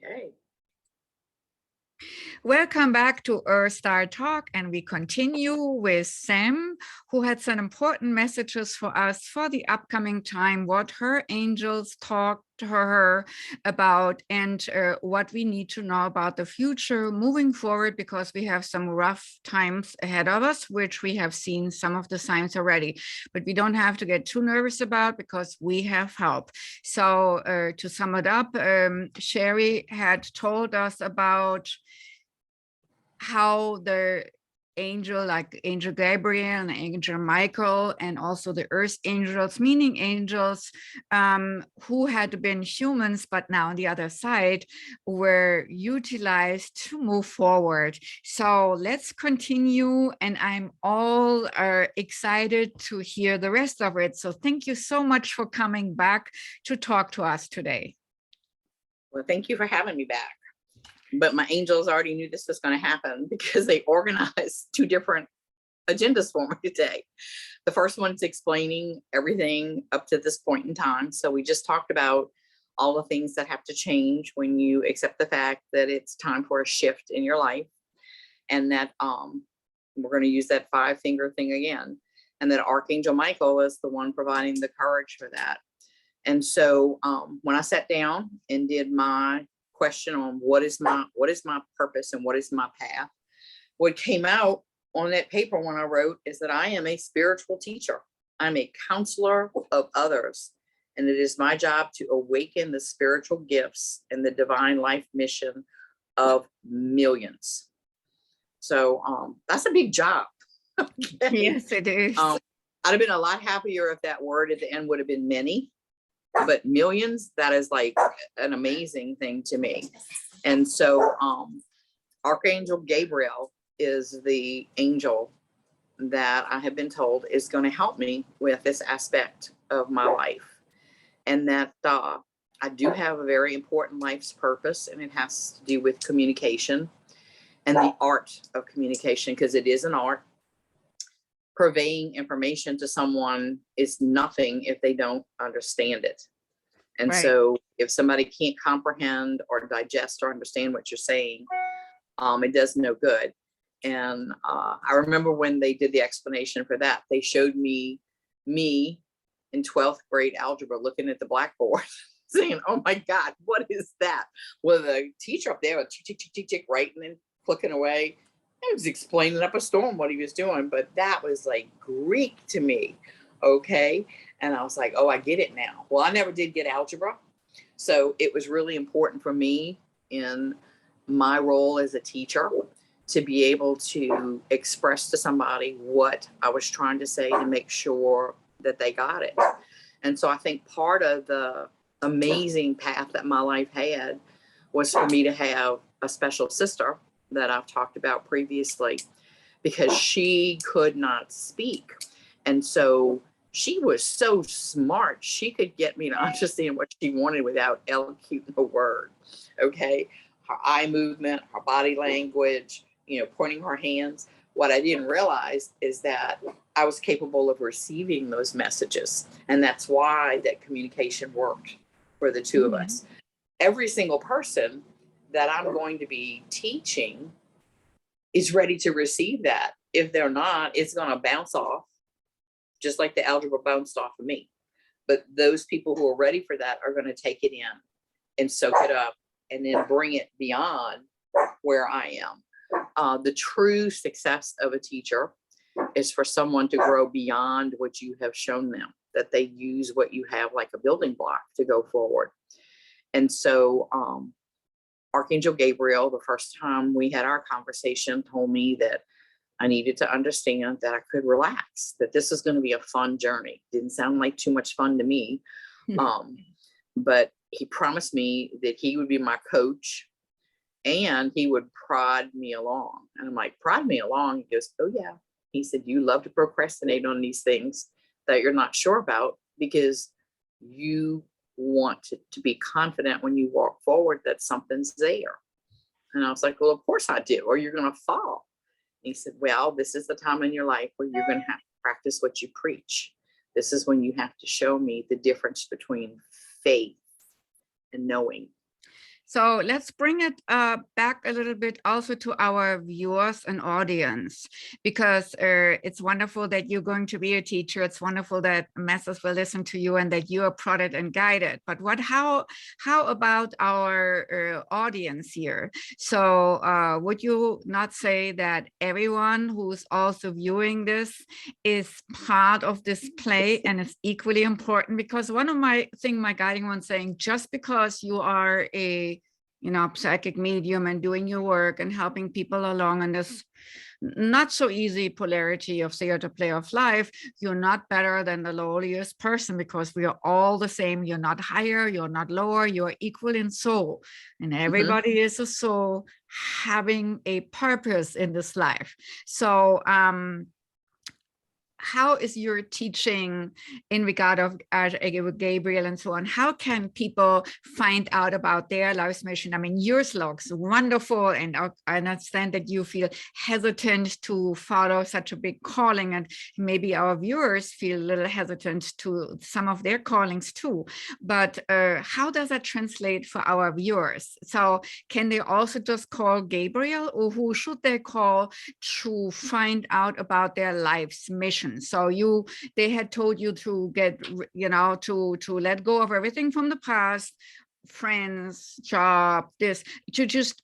Okay. Welcome back to Earth Star Talk, and we continue with Sam, who had some important messages for us for the upcoming time, what her angels talked to her about, and what we need to know about the future moving forward, because we have some rough times ahead of us, which we have seen some of the signs already, but we don't have to get too nervous about because we have help. So to sum it up, Sherry had told us about how the angel, like Angel Gabriel and Angel Michael, and also the earth angels, meaning angels who had been humans, but now on the other side, were utilized to move forward. So let's continue, and I'm all excited to hear the rest of it. So thank you so much for coming back to talk to us today. Well, thank you for having me back. But my angels already knew this was going to happen because they organized two different agendas for me today. The first one's explaining everything up to this point in time. So we just talked about all the things that have to change when you accept the fact that it's time for a shift in your life. And that we're going to use that 5-finger thing again. And that Archangel Michael is the one providing the courage for that. And so when I sat down and did my question on what is my purpose and what is my path, what came out on that paper when I wrote is that I am a spiritual teacher. I'm a counselor of others, and it is my job to awaken the spiritual gifts and the divine life mission of millions. So that's a big job. Okay. Yes, it is. I'd have been a lot happier if that word at the end would have been many. But millions, that is like an amazing thing to me. And so Archangel Gabriel is the angel that I have been told is going to help me with this aspect of my life. And that I do have a very important life's purpose, and it has to do with communication and the art of communication, because it is an art. Purveying information to someone is nothing if they don't understand it. And Right. So if somebody can't comprehend or digest or understand what you're saying, it does no good. And I remember when they did the explanation for that, they showed me in 12th grade algebra looking at the blackboard saying, oh my God, what is that? Well, the teacher up there was tick, writing and clicking away. He was explaining up a storm what he was doing, but that was like Greek to me. Okay. And I was like, oh, I get it now. Well, I never did get algebra. So it was really important for me in my role as a teacher to be able to express to somebody what I was trying to say to make sure that they got it. And so I think part of the amazing path that my life had was for me to have a special sister that I've talked about previously, because she could not speak. And so she was so smart. She could get me to understand what she wanted without elocuting a word. Okay. Her eye movement, her body language, pointing her hands. What I didn't realize is that I was capable of receiving those messages. And that's why that communication worked for the two of us. Every single person that I'm going to be teaching is ready to receive that. If they're not, it's going to bounce off, just like the algebra bounced off of me. But those people who are ready for that are going to take it in and soak it up and then bring it beyond where I am. The true success of a teacher is for someone to grow beyond what you have shown them, that they use what you have like a building block to go forward. And so Archangel Gabriel, the first time we had our conversation, told me that I needed to understand that I could relax, that this is going to be a fun journey. Didn't sound like too much fun to me. But he promised me that he would be my coach and he would prod me along. And I'm like, prod me along? He goes, oh yeah. He said, you love to procrastinate on these things that you're not sure about because you want to be confident when you walk forward that something's there. And I was like, well, of course I do, or you're going to fall. And he said, well, this is the time in your life where you're going to have to practice what you preach. This is when you have to show me the difference between faith and knowing. So let's bring it back a little bit also to our viewers and audience, because it's wonderful that you're going to be a teacher. It's wonderful that masses will listen to you and that you are prodded and guided. But how about our audience here? So would you not say that everyone who's also viewing this is part of this play and is equally important? Because one of my guiding ones saying, just because you are a psychic medium and doing your work and helping people along in this not so easy polarity of theater play of life, you're not better than the lowliest person, because we are all the same. You're not higher, you're not lower, you're equal in soul, and everybody is a soul having a purpose in this life. So how is your teaching in regard of Archangel Gabriel and so on? How can people find out about their life's mission? I mean, yours looks wonderful, and I understand that you feel hesitant to follow such a big calling, and maybe our viewers feel a little hesitant to some of their callings too. But how does that translate for our viewers? So can they also just call Gabriel, or who should they call to find out about their life's mission? So they had told you to get, to let go of everything from the past, friends, job, this, to just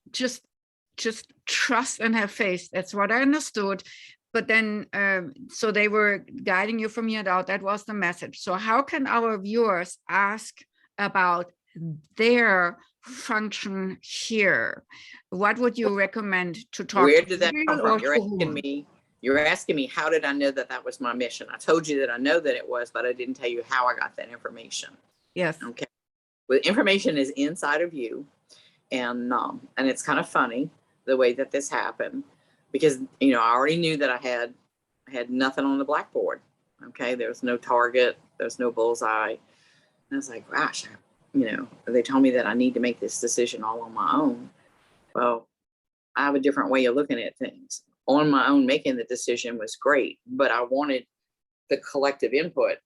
trust and have faith. That's what I understood. But then, so they were guiding you from here out. That was the message. So how can our viewers ask about their function here? What would you recommend to talk? Where did that come from? You're asking me, how did I know that that was my mission? I told you that I know that it was, but I didn't tell you how I got that information. Yes. Okay. Well, information is inside of you. And it's kind of funny the way that this happened, because, I already knew that I had nothing on the blackboard. Okay. There was no target. There's no bullseye. And I was like, gosh, they told me that I need to make this decision all on my own. Well, I have a different way of looking at things. On my own, making the decision was great, but I wanted the collective input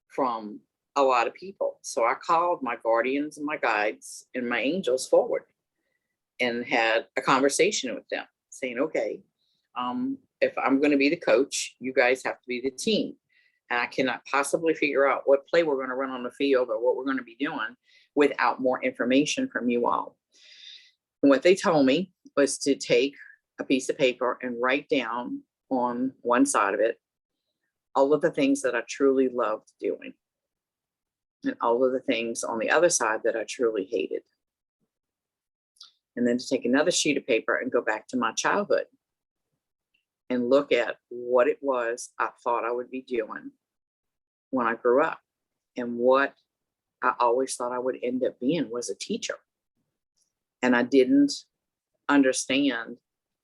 from a lot of people. So I called my guardians and my guides and my angels forward and had a conversation with them saying, okay, if I'm going to be the coach, you guys have to be the team. And I cannot possibly figure out what play we're going to run on the field or what we're going to be doing without more information from you all. And what they told me was to take a piece of paper and write down on one side of it all of the things that I truly loved doing, and all of the things on the other side that I truly hated. And then to take another sheet of paper and go back to my childhood and look at what it was I thought I would be doing when I grew up. And what I always thought I would end up being was a teacher. And I didn't understand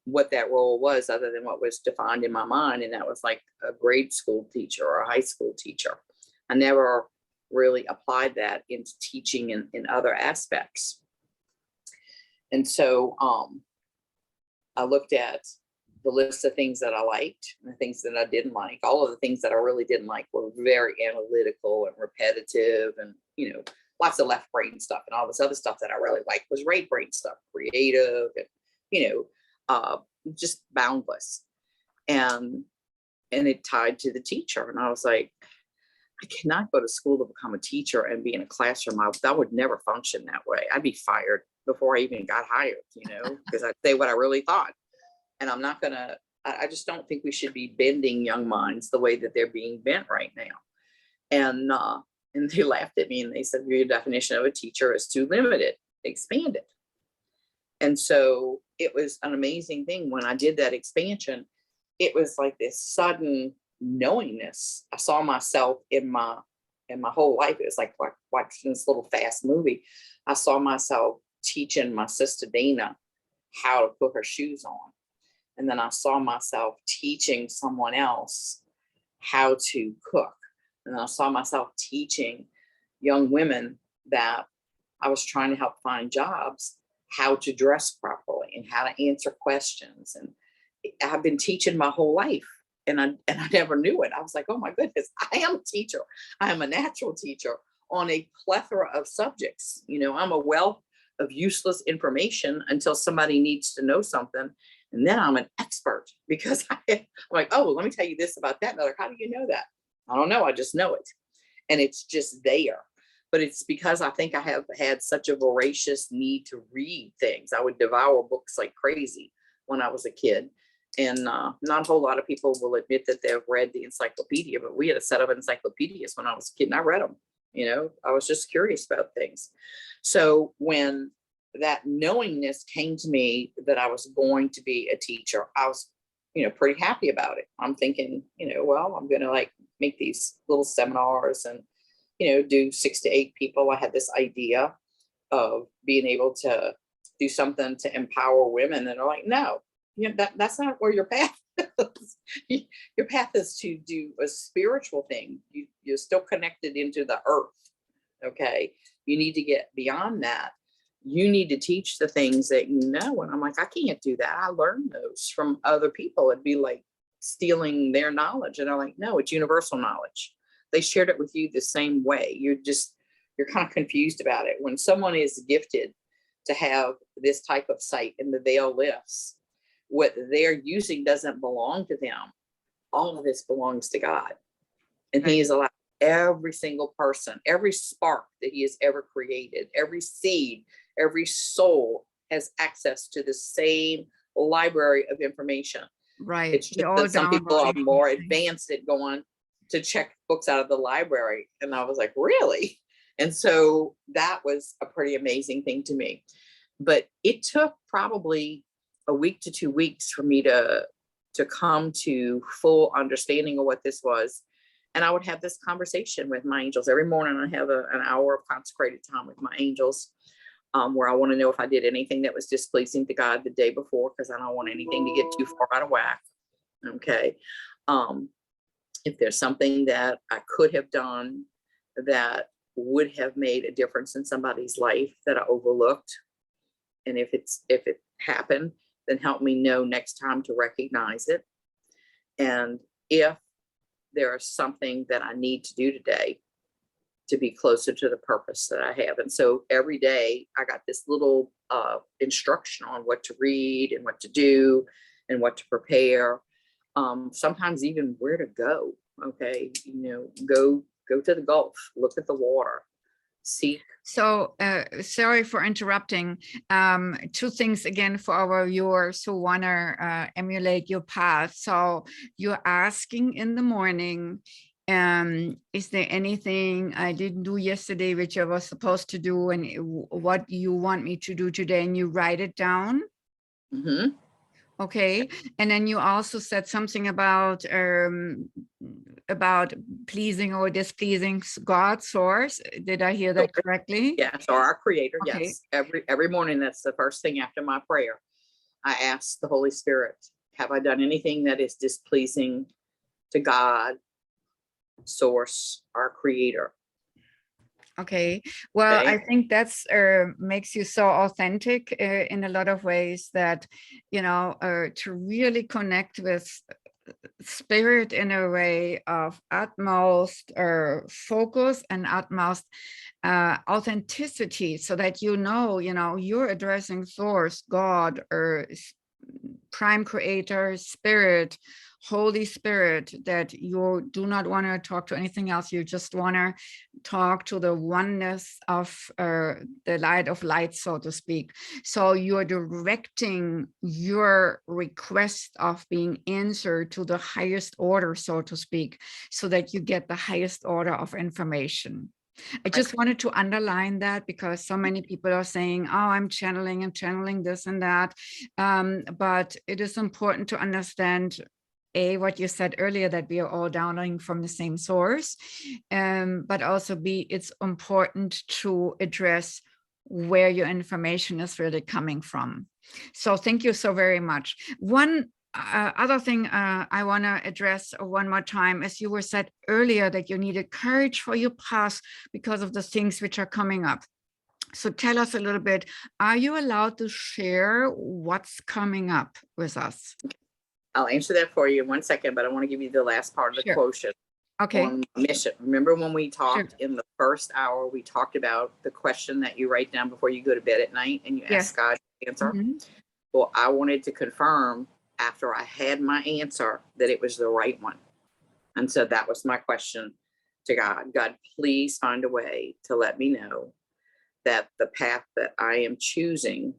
what that role was other than what was defined in my mind. And that was like a grade school teacher or a high school teacher. I never really applied that into teaching in other aspects. And so I looked at the list of things that I liked and the things that I didn't like. All of the things that I really didn't like were very analytical and repetitive, and, lots of left brain stuff, and all this other stuff that I really liked was right brain stuff, creative, and, just boundless. And it tied to the teacher. And I was like, I cannot go to school to become a teacher and be in a classroom. That would never function that way. I'd be fired before I even got hired, because I'd say what I really thought. And I'm not going to, I just don't think we should be bending young minds the way that they're being bent right now. And they laughed at me and they said, your definition of a teacher is too limited, expand it. And so it was an amazing thing when I did that expansion. It was like this sudden knowingness. I saw myself in my whole life. It was like watching this little fast movie. I saw myself teaching my sister Dana how to put her shoes on. And then I saw myself teaching someone else how to cook. And I saw myself teaching young women that I was trying to help find jobs how to dress properly and how to answer questions. And I've been teaching my whole life, and I never knew it. I was like, oh my goodness, I am a teacher. I am a natural teacher on a plethora of subjects. I'm a wealth of useless information until somebody needs to know something. And then I'm an expert because I'm like, oh, let me tell you this about that. And they're like, how do you know that? I don't know. I just know it. And it's just there. But it's because I think I have had such a voracious need to read things. I would devour books like crazy when I was a kid. And not a whole lot of people will admit that they've read the encyclopedia, but we had a set of encyclopedias when I was a kid and I read them. You know, I was just curious about things. So when that knowingness came to me that I was going to be a teacher, I was, you know, pretty happy about it. I'm thinking, you know, well, I'm going to like make these little seminars and, you know, do 6 to 8 people. I had this idea of being able to do something to empower women. And they're like, no, you know, that's not where your path is. Your path is to do a spiritual thing. You're still connected into the earth. Okay. You need to get beyond that. You need to teach the things that you know. And I'm like, I can't do that. I learned those from other people. It'd be like stealing their knowledge. And I'm like, no, it's universal knowledge. They shared it with you the same way. You're kind of confused about it. When someone is gifted to have this type of sight and the veil lifts, what they're using doesn't belong to them. All of this belongs to God. And He has allowed every single person, every spark that He has ever created, every seed, every soul has access to the same library of information. Right. It's just that some people are more advanced at going to check books out of the library. And I was like, really? And so that was a pretty amazing thing to me. But it took probably a week to 2 weeks for me to come to full understanding of what this was. And I would have this conversation with my angels every morning. I have an hour of consecrated time with my angels, where I want to know if I did anything that was displeasing to God the day before, because I don't want anything to get too far out of whack. Okay. If there's something that I could have done that would have made a difference in somebody's life that I overlooked, and if it happened, then help me know next time to recognize it. And if there is something that I need to do today to be closer to the purpose that I have. And so every day I got this little instruction on what to read and what to do and what to prepare. Sometimes even where to go. Okay. You know, go to the Gulf, look at the water, seek. So sorry for interrupting. 2 things again for our viewers who want to emulate your path. So you're asking in the morning, is there anything I didn't do yesterday which I was supposed to do, and what you want me to do today, and you write it down? Mm-hmm. Okay. And then you also said something about pleasing or displeasing God, source. Did I hear that correctly? Yes, or our Creator. Okay. Yes. Every morning, that's the first thing after my prayer. I ask the Holy Spirit, have I done anything that is displeasing to God, source, our Creator? Okay. Well, Okay. I think that's makes you so authentic in a lot of ways, that, you know, to really connect with spirit in a way of utmost focus and utmost authenticity, so that you know, you're addressing source, God, or prime creator, spirit, Holy Spirit, that you do not want to talk to anything else. You just want to talk to the oneness of the light of light, so to speak. So you're directing your request of being answered to the highest order, so to speak, so that you get the highest order of information. I just wanted to underline that, because so many people are saying, oh, I'm channeling this and that. But it is important to understand, A, what you said earlier, that we are all downloading from the same source, but also B, it's important to address where your information is really coming from. So thank you so very much. One other thing I want to address one more time, as you were said earlier, that you needed courage for your past because of the things which are coming up. So tell us a little bit, are you allowed to share what's coming up with us? I'll answer that for you in 1 second, but I want to give you the last part of the quotient. Okay. on my mission. Remember when we talked Sure. in the first hour, we talked about the question that you write down before you go to bed at night and you Yes. ask God to answer? Mhm. Well, I wanted to confirm after I had my answer that it was the right one. And so that was my question to God. God, please find a way to let me know that the path that I am choosing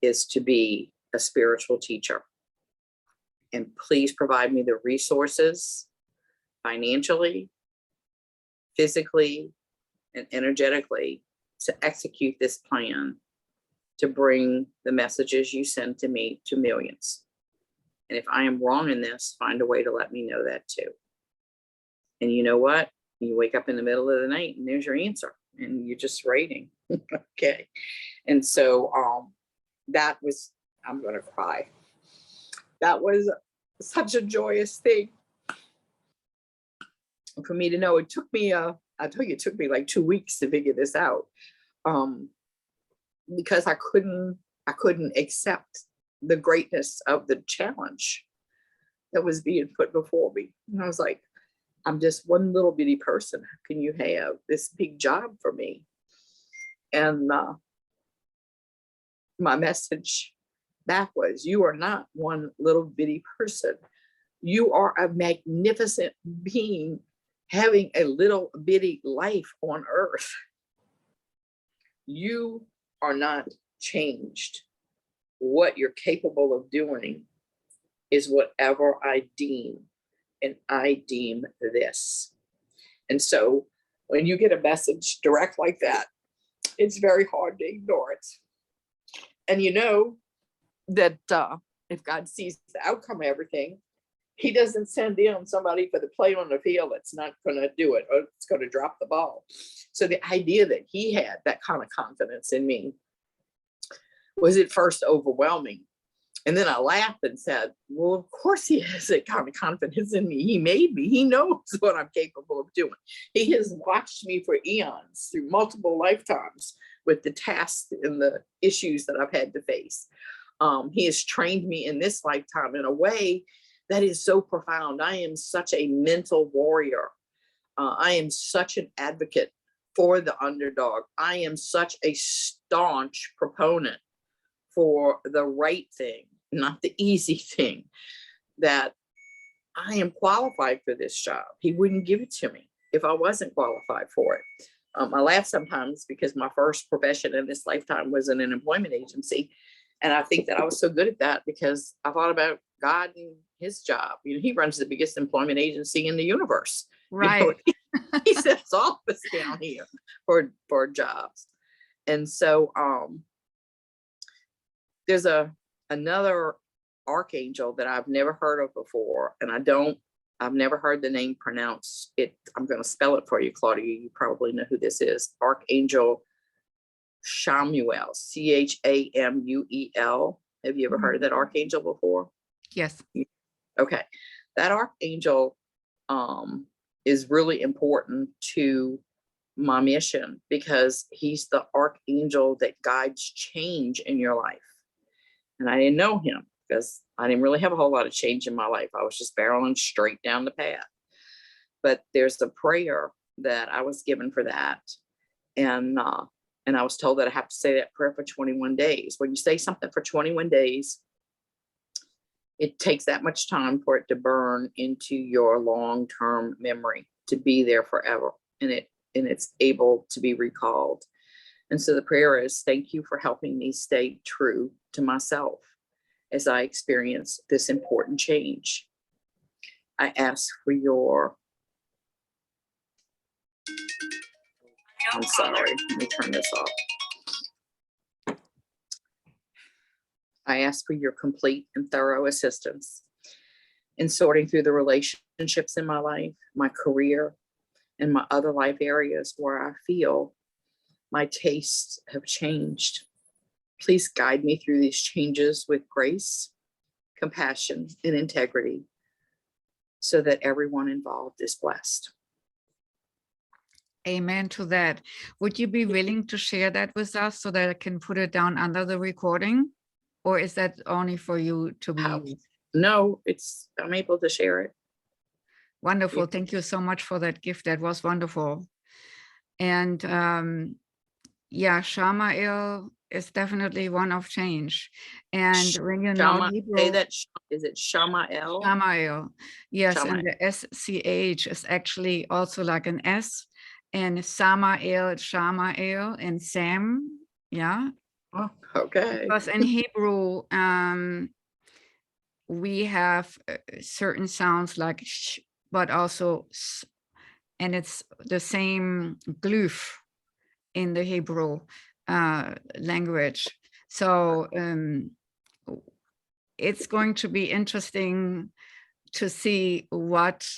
is to be a spiritual teacher. And please provide me the resources financially, physically, and energetically to execute this plan to bring the messages you send to me to millions. And if I am wrong in this, find a way to let me know that too. And you know what? You wake up in the middle of the night and there's your answer and you're just writing. Okay. And so that was, I'm going to cry. That was such a joyous thing for me to know. It took me, I tell you, it took me like 2 weeks to figure this out. Because I couldn't accept the greatness of the challenge that was being put before me. And I was like, I'm just one little bitty person. How can you have this big job for me? And my message back was, you are not one little bitty person. You are a magnificent being having a little bitty life on earth. You are not changed. What you're capable of doing is whatever I deem, and I deem this. And so when you get a message direct like that, it's very hard to ignore it. And you know that if God sees the outcome of everything, he doesn't send in somebody for the play on the field that's not going to do it, or it's going to drop the ball. So the idea that he had that kind of confidence in me was at first overwhelming. And then I laughed and said, well, of course he has that kind of confidence in me. He made me. He knows what I'm capable of doing. He has watched me for eons through multiple lifetimes with the tasks and the issues that I've had to face. He has trained me in this lifetime in a way that is so profound. I am such a mental warrior. I am such an advocate for the underdog. I am such a staunch proponent for the right thing, not the easy thing, that I am qualified for this job. He wouldn't give it to me if I wasn't qualified for it. I laugh sometimes because my first profession in this lifetime was in an employment agency. And I think that I was so good at that because I thought about God and his job. You know, he runs the biggest employment agency in the universe. Right. You know, he sets all of us down here for jobs. And so there's another archangel that I've never heard of before, and I've never heard the name pronounced. I'm going to spell it for you, Claudia. You probably know who this is. Archangel Shamuel, Chamuel. Have you ever heard of that archangel before? Yes. Okay. That archangel is really important to my mission because he's the archangel that guides change in your life. And I didn't know him because I didn't really have a whole lot of change in my life. I was just barreling straight down the path. But there's a prayer that I was given for that. And I was told that I have to say that prayer for 21 days. When you say something for 21 days, it takes that much time for it to burn into your long-term memory, to be there forever. And it's able to be recalled. And so the prayer is, thank you for helping me stay true to myself as I experience this important change. I ask for your, I'm sorry, let me turn this off. I ask for your complete and thorough assistance in sorting through the relationships in my life, my career, and my other life areas where I feel my tastes have changed. Please guide me through these changes with grace, compassion, and integrity so that everyone involved is blessed. Amen to that. Would you be willing to share that with us so that I can put it down under the recording? Or is that only for you to be used? No, I'm able to share it. Wonderful. Thank you so much for that gift. That was wonderful. And yeah, Shamuel is definitely one of change. And when you know Shama, Hebrew, say that, is it Shamael? Shamuel, yes, Shamael. and the SCH is actually also like an S, and Samael, Shamuel, and Sam, yeah. Oh, okay. Because in Hebrew, we have certain sounds like sh, but also s, and it's the same glyph in the Hebrew language. So it's going to be interesting to see what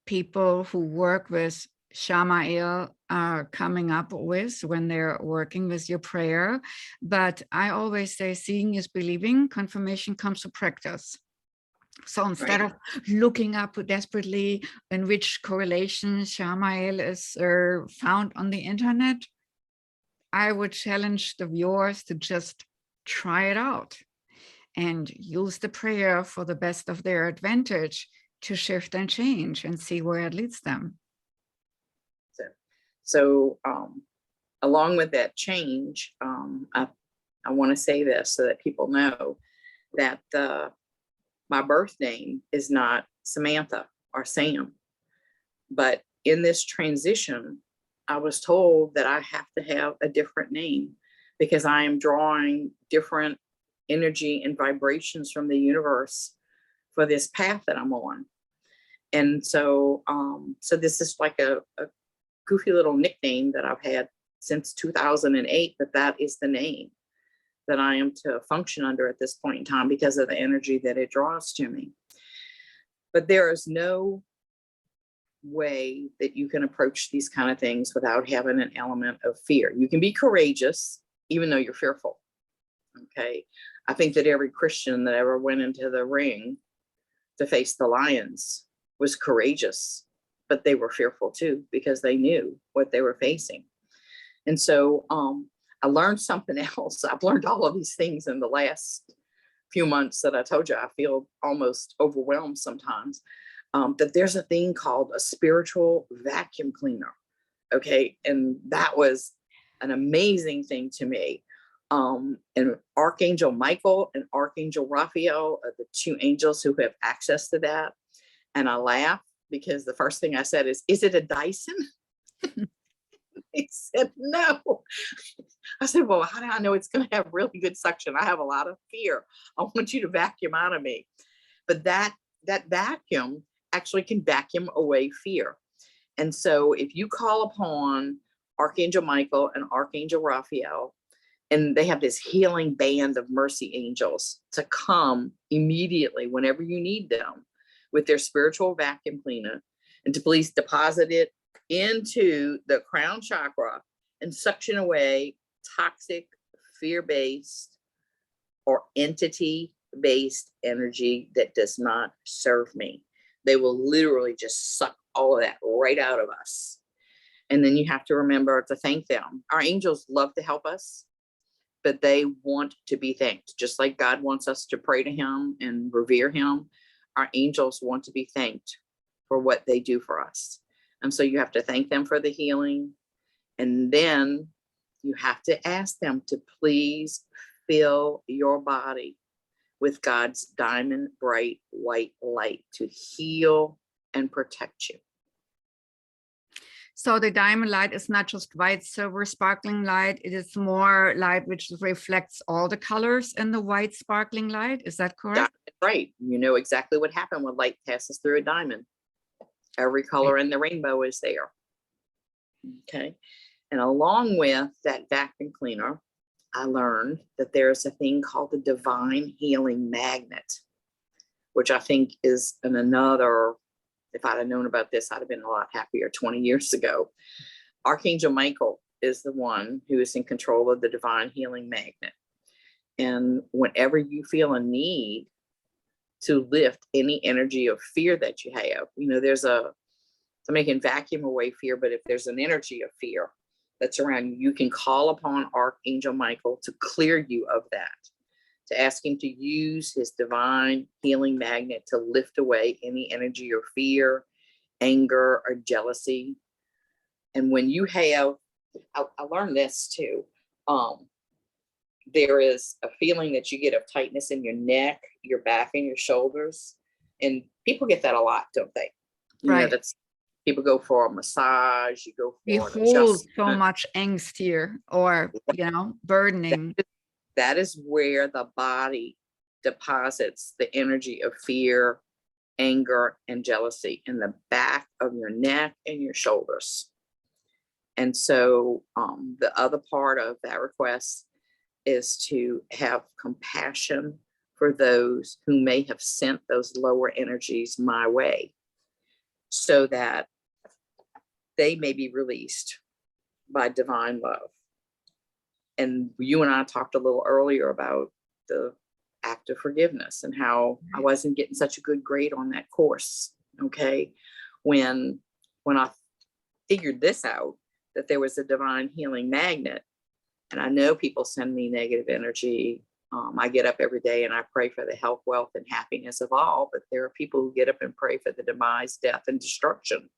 people who work with Shamuel are coming up with when they're working with your prayer. But I always say seeing is believing. Confirmation comes to practice. So instead of looking up desperately in which correlation Shamuel is found on the internet, I would challenge the viewers to just try it out and use the prayer for the best of their advantage to shift and change and see where it leads them. So along with that change, I want to say this so that people know that my birth name is not Samantha or Sam, but in this transition, I was told that I have to have a different name because I am drawing different energy and vibrations from the universe for this path that I'm on. And so, so this is like a goofy little nickname that I've had since 2008, but that is the name that I am to function under at this point in time because of the energy that it draws to me. But there is no way that you can approach these kind of things without having an element of fear. You can be courageous, even though you're fearful. Okay. I think that every Christian that ever went into the ring to face the lions was courageous, but they were fearful too, because they knew what they were facing. And so I learned something else. I've learned all of these things in the last few months that I told you I feel almost overwhelmed sometimes. That there's a thing called a spiritual vacuum cleaner. Okay. And that was an amazing thing to me. And Archangel Michael and Archangel Raphael are the two angels who have access to that. And I laugh because the first thing I said is it a Dyson? He said, no. I said, well, how do I know it's going to have really good suction? I have a lot of fear. I want you to vacuum out of me. But that vacuum actually can vacuum away fear. And so if you call upon Archangel Michael and Archangel Raphael, and they have this healing band of mercy angels to come immediately whenever you need them with their spiritual vacuum cleaner, and to please deposit it into the crown chakra and suction away toxic, fear-based, or entity-based energy that does not serve me. They will literally just suck all of that right out of us. And then you have to remember to thank them. Our angels love to help us, but they want to be thanked. Just like God wants us to pray to him and revere him, our angels want to be thanked for what they do for us. And so you have to thank them for the healing. And then you have to ask them to please fill your body with God's diamond bright white light to heal and protect you. So the diamond light is not just white, silver, sparkling light. It is more light which reflects all the colors in the white sparkling light. Is that correct? That's right. You know exactly what happened when light passes through a diamond. Every color in the rainbow is there. Okay. And along with that vacuum cleaner, I learned that there's a thing called the divine healing magnet, which I think is another, if I'd have known about this, I'd have been a lot happier 20 years ago. Archangel Michael is the one who is in control of the divine healing magnet. And whenever you feel a need to lift any energy of fear that you have, you know, somebody can vacuum away fear, but if there's an energy of fear that's around you, you can call upon Archangel Michael to clear you of that, to ask him to use his divine healing magnet to lift away any energy or fear, anger or jealousy. And when you have, I learned this too. There is a feeling that you get of tightness in your neck, your back, and your shoulders. And people get that a lot, don't they? You know, that's people go for a massage, you go We for an hold so adjustment. much angst here, or, you know, burdening. That is where the body deposits the energy of fear, anger, and jealousy in the back of your neck and your shoulders. And so the other part of that request is to have compassion for those who may have sent those lower energies my way, so that they may be released by divine love. And you and I talked a little earlier about the act of forgiveness and how I wasn't getting such a good grade on that course. Okay. When I figured this out, that there was a divine healing magnet, and I know people send me negative energy. I get up every day and I pray for the health, wealth, and happiness of all, but there are people who get up and pray for the demise, death, and destruction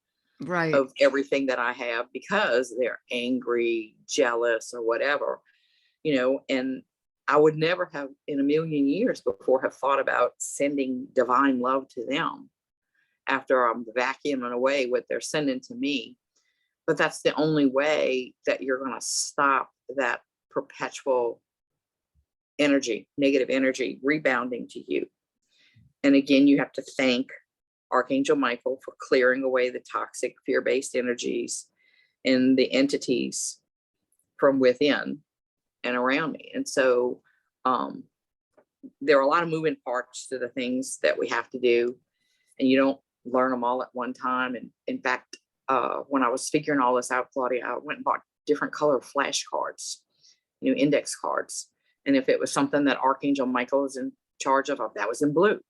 of everything that I have, because they're angry, jealous, or whatever, you know. And I would never have in a million years before have thought about sending divine love to them after I'm vacuuming away what they're sending to me. But that's the only way that you're going to stop that perpetual energy, negative energy rebounding to you. And again, you have to thank Archangel Michael for clearing away the toxic fear-based energies and the entities from within and around me. And so there are a lot of moving parts to the things that we have to do, and you don't learn them all at one time. And in fact, when I was figuring all this out, Claudia, I went and bought different color flashcards, you know, index cards. And if it was something that Archangel Michael was in charge of, that was in blue.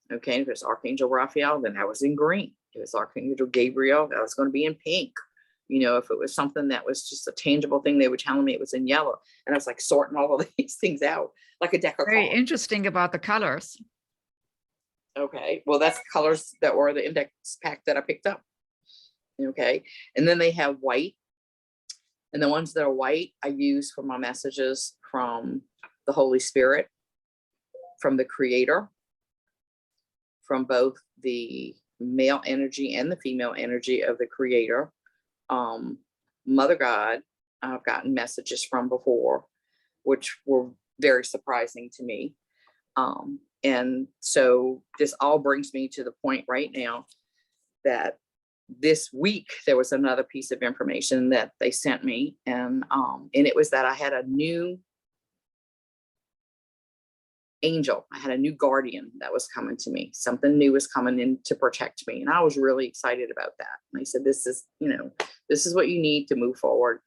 Okay. If it's Archangel Raphael, then that was in green. If it's Archangel Gabriel, that was going to be in pink. You know, if it was something that was just a tangible thing, they were telling me it was in yellow. And I was like sorting all of these things out like a deck of cards. Very interesting about the colors. Okay. Well, that's the colors that were the index pack that I picked up. Okay. And then they have white. And the ones that are white, I use for my messages from the Holy Spirit, from the Creator, from both the male energy and the female energy of the Creator. Mother God, I've gotten messages from before, which were very surprising to me. And so this all brings me to the point right now that this week there was another piece of information that they sent me, and it was that I had a new angel. I had a new guardian that was coming to me. Something new was coming in to protect me, and I was really excited about that. And they said, "This is, you know, this is what you need to move forward."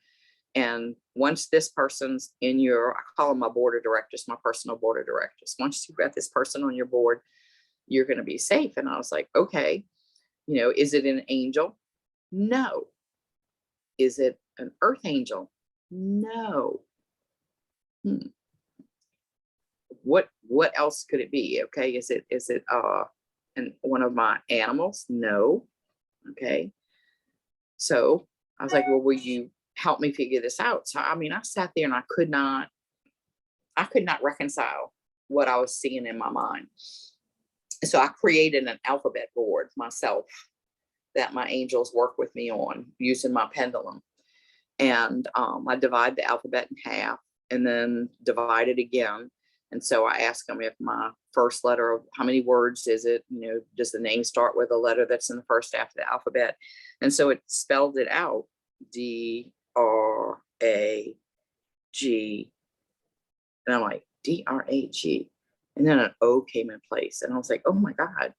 And once this person's in your, I call them my board of directors, my personal board of directors. Once you've got this person on your board, you're going to be safe. And I was like, okay. You know, is it an angel? No. Is it an earth angel? No. What else could it be? Okay. Is it one of my animals? No. Okay. So I was like, well, will you help me figure this out? So I mean, I sat there and I could not reconcile what I was seeing in my mind. So I created an alphabet board myself that my angels work with me on using my pendulum. And I divide the alphabet in half and then divide it again. And so I ask them if my first letter of how many words is it, you know, does the name start with a letter that's in the first half of the alphabet? And so it spelled it out, D-R-A-G. And I'm like, D-R-A-G. And then an O came in place. And I was like, oh my God,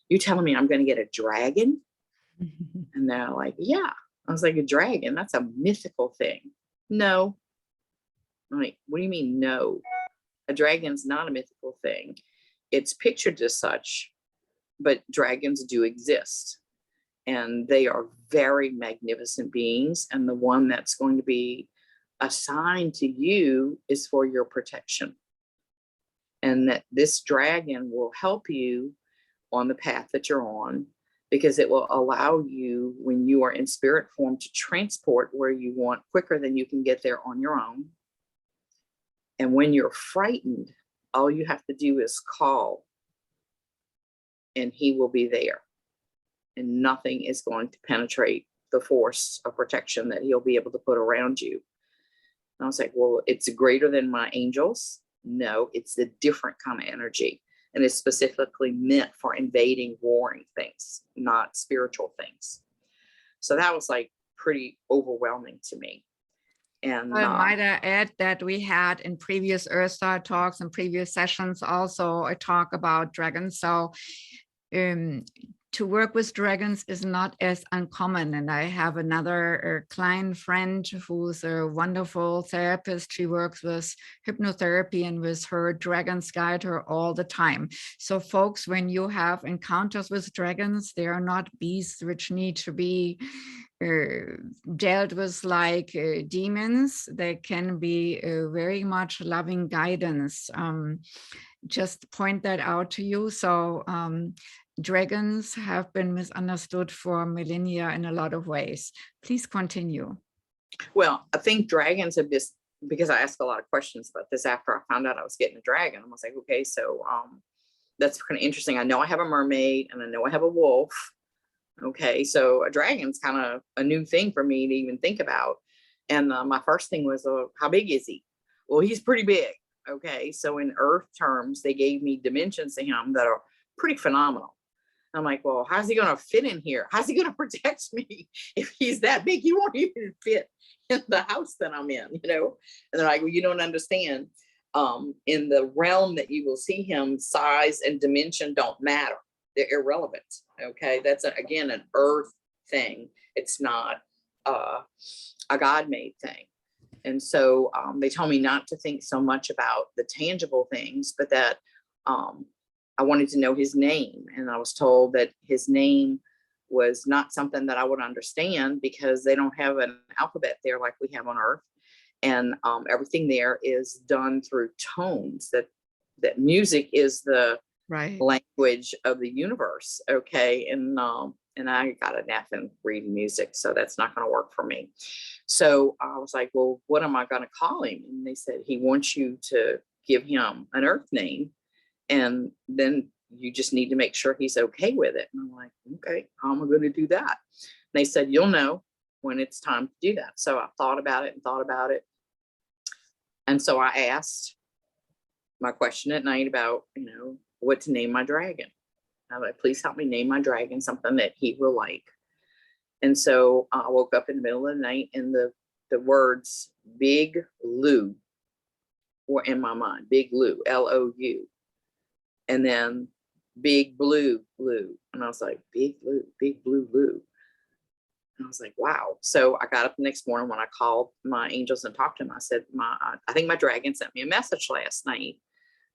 you telling me I'm going to get a dragon? And they're like, yeah. I was like, a dragon? That's a mythical thing. No. I'm like, what do you mean no? A dragon's not a mythical thing. It's pictured as such, but dragons do exist. And they are very magnificent beings. And the one that's going to be assigned to you is for your protection. And that this dragon will help you on the path that you're on, because it will allow you, when you are in spirit form, to transport where you want quicker than you can get there on your own. And when you're frightened, all you have to do is call, and he will be there. And nothing is going to penetrate the force of protection that he'll be able to put around you. And I was like, well, it's greater than my angels. No, it's a different kind of energy. And it's specifically meant for invading, warring things, not spiritual things. So that was like pretty overwhelming to me. And might I add that we had in previous Earth Star talks and previous sessions also a talk about dragons. So to work with dragons is not as uncommon. And I have another client friend who's a wonderful therapist. She works with hypnotherapy, and with her dragons guide her all the time. So folks, when you have encounters with dragons, they are not beasts which need to be dealt with like demons. They can be very much loving guidance. Just point that out to you. So dragons have been misunderstood for millennia in a lot of ways. Please continue. Well, I think dragons have just, because I asked a lot of questions about this after I found out I was getting a dragon. I was like, okay, so that's kind of interesting. I know I have a mermaid and I know I have a wolf. Okay, so a dragon's kind of a new thing for me to even think about. And my first thing was, how big is he? Well, he's pretty big. Okay, so in Earth terms, they gave me dimensions to him that are pretty phenomenal. I'm like, well, how's he going to fit in here? How's he going to protect me? If he's that big, he won't even fit in the house that I'm in, you know? And they're like, well, you don't understand. In the realm that you will see him, size and dimension don't matter. They're irrelevant. Okay, that's again an Earth thing. It's not a God-made thing. And so they told me not to think so much about the tangible things, but that I wanted to know his name. And I was told that his name was not something that I would understand, because they don't have an alphabet there like we have on Earth. And everything there is done through tones, that music is the language of the universe. Okay. And I got an F in reading music, so that's not going to work for me. So I was like, well, what am I going to call him? And they said, he wants you to give him an Earth name, and then you just need to make sure he's okay with it. And I'm like, okay, how am I going to do that? And they said, you'll know when it's time to do that. So I thought about it and thought about it. And so I asked my question at night about, you know, what to name my dragon. I was like, please help me name my dragon something that he will like. And so I woke up in the middle of the night, and the words Big Lou were in my mind. Big Lou, L-O-U. And then Big Blue Lou. And I was like, Big Lou, Big Blue Lou. And I was like, wow. So I got up the next morning when I called my angels and talked to them. I said, I think my dragon sent me a message last night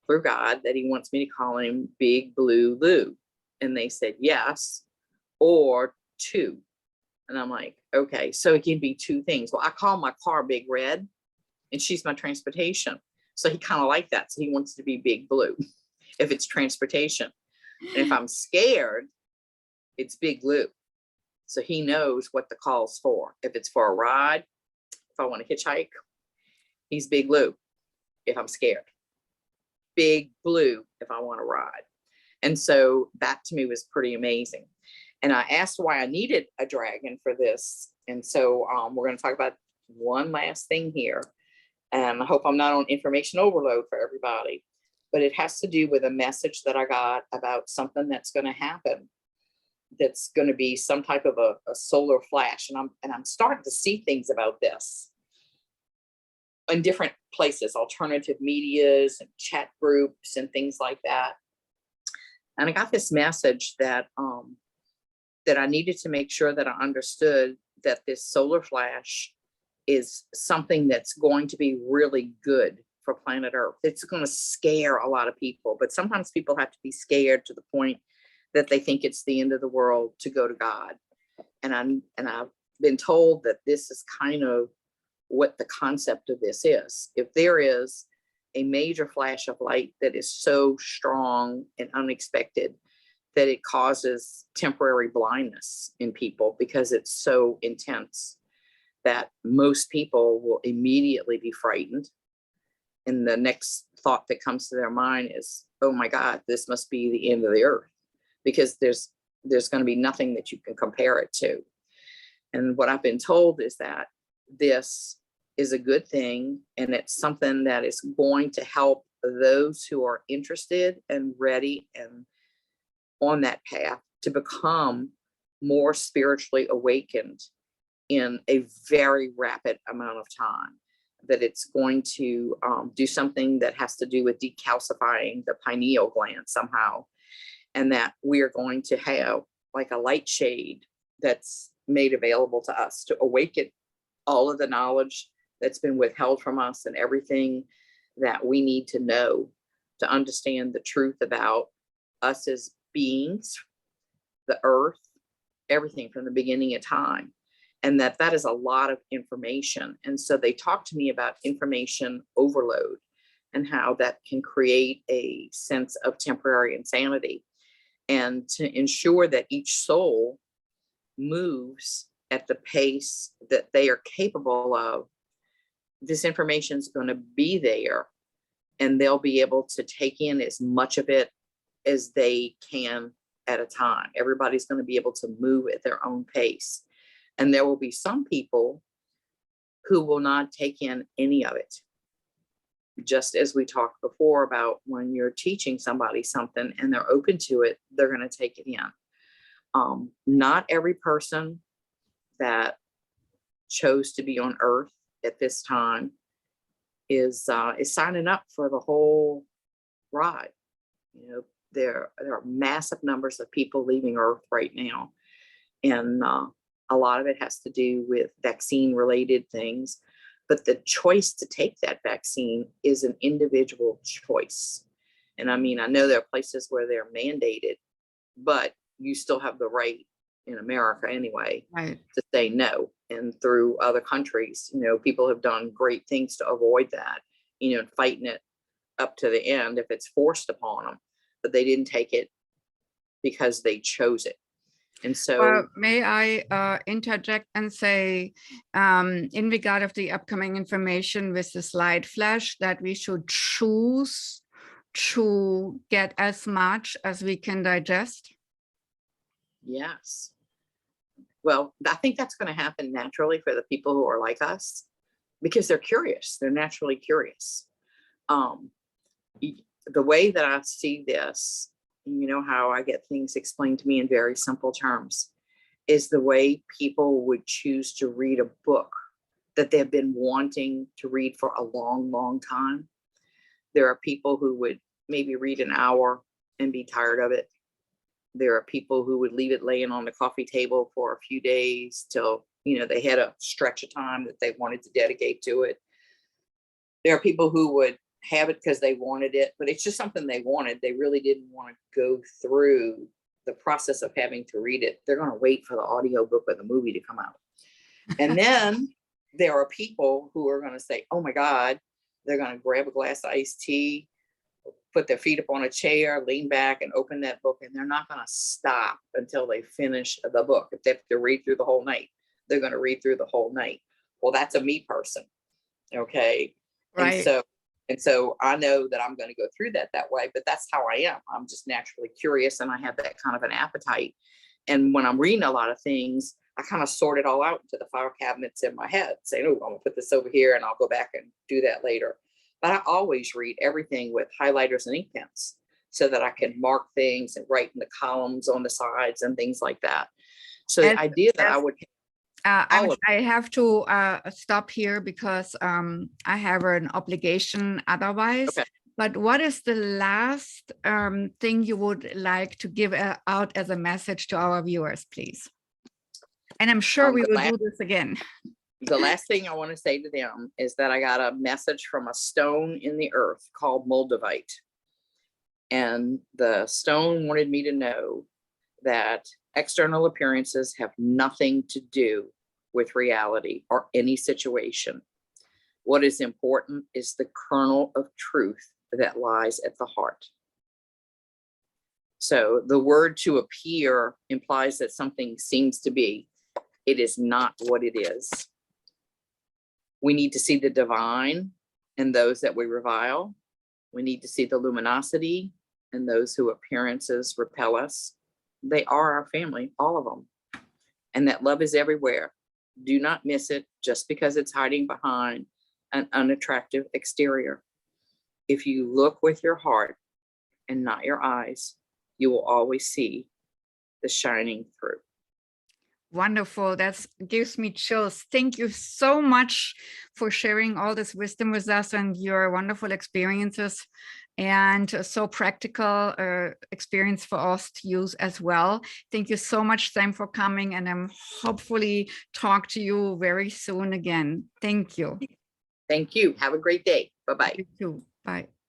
through God that he wants me to call him Big Blue Lou. And they said yes, or two. And I'm like, okay, so it can be two things. Well, I call my car Big Red, and she's my transportation. So he kind of liked that. So he wants to be Big Blue if it's transportation. And if I'm scared, it's Big Lou. So he knows what the call's for. If it's for a ride, if I want to hitchhike, he's Big Lou if I'm scared. Big Blue if I want to ride. And so that to me was pretty amazing. And I asked why I needed a dragon for this. And so we're going to talk about one last thing here. And I hope I'm not on information overload for everybody, but it has to do with a message that I got about something that's going to happen. That's going to be some type of a solar flash. And I'm starting to see things about this in different places, alternative medias and chat groups and things like that. And I got this message that I needed to make sure that I understood that this solar flash is something that's going to be really good for planet Earth. It's going to scare a lot of people, but sometimes people have to be scared to the point that they think it's the end of the world to go to God. And I've been told that this is kind of what the concept of this is. If there is a major flash of light that is so strong and unexpected that it causes temporary blindness in people because it's so intense that most people will immediately be frightened. And the next thought that comes to their mind is, oh my God, this must be the end of the earth, because there's going to be nothing that you can compare it to. And what I've been told is that this is a good thing, and it's something that is going to help those who are interested and ready and on that path to become more spiritually awakened in a very rapid amount of time. That it's going to do something that has to do with decalcifying the pineal gland somehow, and that we are going to have like a light shade that's made available to us to awaken all of the knowledge that's been withheld from us and everything that we need to know to understand the truth about us as beings, the earth, everything from the beginning of time. And that is a lot of information. And so they talked to me about information overload and how that can create a sense of temporary insanity. And to ensure that each soul moves at the pace that they are capable of, this information is going to be there, and they'll be able to take in as much of it as they can at a time. Everybody's going to be able to move at their own pace. And there will be some people who will not take in any of it. Just as we talked before about when you're teaching somebody something and they're open to it, they're going to take it in. Not every person that chose to be on Earth at this time is signing up for the whole ride. You know, there are massive numbers of people leaving Earth right now, and a lot of it has to do with vaccine related things, but the choice to take that vaccine is an individual choice. And I mean, I know there are places where they're mandated, but you still have the right in America anyway, right, to say no. And through other countries, you know, people have done great things to avoid that, you know, fighting it up to the end if it's forced upon them, but they didn't take it because they chose it. And so may I interject and say, in regard of the upcoming information with the slide flash, that we should choose to get as much as we can digest? Yes. Well, I think that's going to happen naturally for the people who are like us, because they're curious. They're naturally curious. The way that I see this, you know, how I get things explained to me in very simple terms, is the way people would choose to read a book that they've been wanting to read for a long, long time. There are people who would maybe read an hour and be tired of it. There are people who would leave it laying on the coffee table for a few days till, you know, they had a stretch of time that they wanted to dedicate to it. There are people who would have it because they wanted it, but it's just something they wanted. They really didn't want to go through the process of having to read it. They're going to wait for the audiobook or the movie to come out. And then there are people who are going to say, oh my God, they're going to grab a glass of iced tea, put their feet up on a chair, lean back and open that book, and they're not going to stop until they finish the book. If they have to read through the whole night, they're going to read through the whole night. Well, that's a me person. Okay. Right. And so I know that I'm going to go through that way, but that's how I am. I'm just naturally curious, and I have that kind of an appetite. And when I'm reading a lot of things, I kind of sort it all out into the file cabinets in my head, saying, oh, I'm going to put this over here and I'll go back and do that later. But I always read everything with highlighters and ink pens so that I can mark things and write in the columns on the sides and things like that. So the idea that I would... I have to stop here because I have an obligation otherwise. Okay. But what is the last thing you would like to give out as a message to our viewers, please? And I'm sure we will do this again. The last thing I want to say to them is that I got a message from a stone in the earth called Moldavite. And the stone wanted me to know that external appearances have nothing to do with reality or any situation. What is important is the kernel of truth that lies at the heart. So the word to appear implies that something seems to be. It is not what it is. We need to see the divine in those that we revile. We need to see the luminosity in those whose appearances repel us. They are our family, all of them. And that love is everywhere. Do not miss it just because it's hiding behind an unattractive exterior. If you look with your heart and not your eyes, you will always see the shining through. Wonderful. That gives me chills. Thank you so much for sharing all this wisdom with us and your wonderful experiences, and so practical experience for us to use as well. Thank you so much, Sam, for coming, and I'm hopefully talk to you very soon again. Thank you. Thank you. Have a great day. Bye-bye. You too. Bye.